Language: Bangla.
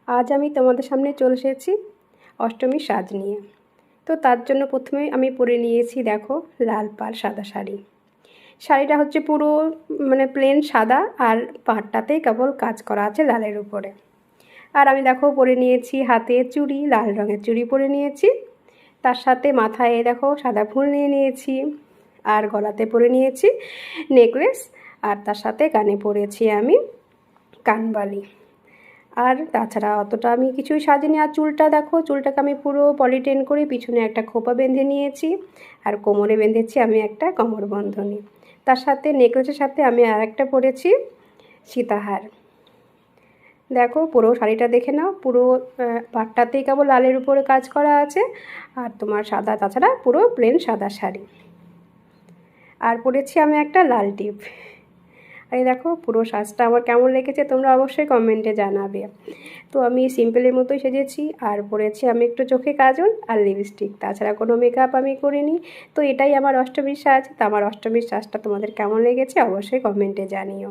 আজ আমি তোমাদের সামনে চলে এসেছি অষ্টমীর সাজ নিয়ে। তো তার জন্য প্রথমেই আমি পরে নিয়েছি দেখো লাল পাড় সাদা শাড়ি। শাড়িটা হচ্ছে পুরো প্লেন সাদা, আর পাড়টাতেই কেবল কাজ করা আছে লালের উপরে। আর আমি দেখো পরে নিয়েছি হাতে চুড়ি, লাল রঙের চুড়ি পরে নিয়েছি। তার সাথে মাথায় দেখো সাদা ফুল নিয়ে নিয়েছি, আর গলাতে পরে নিয়েছি নেকলেস, আর তার সাথে কানে পরেছি আমি কানবালি। আর তাছাড়া অতটা আমি কিছুই সাজিনি। আর চুলটা দেখো, চুলটাকে আমি পুরো পলিটেন করে পিছনে একটা খোপা বেঁধে নিয়েছি, আর কোমরে বেঁধেছি আমি একটা কোমরবন্ধনী। তার সাথে নেকলেসের সাথে আমি আর একটা পরেছি সীতাহার। দেখো পুরো শাড়িটা দেখে নাও, পুরো পাটটাতেই কেবল লালের উপরে কাজ করা আছে, আর তোমার সাদা, তাছাড়া পুরো প্লেন সাদা শাড়ি। আর পরেছি আমি একটা লাল টিপ। আর এই দেখো পুরো সাজটা আমার কেমন লেগেছে তোমরা অবশ্যই কমেন্টে জানাবে। তো আমি সিম্পলের মতোই সেজেছি, আর পরেছি আমি একটু চোখে কাজল আর লিপস্টিক, তাছাড়া কোনো মেকআপ আমি করিনি। তো এটাই আমার অষ্টমীর সাজ। তো আমার অষ্টমীর সাজটা তোমাদের কেমন লেগেছে অবশ্যই কমেন্টে জানিও।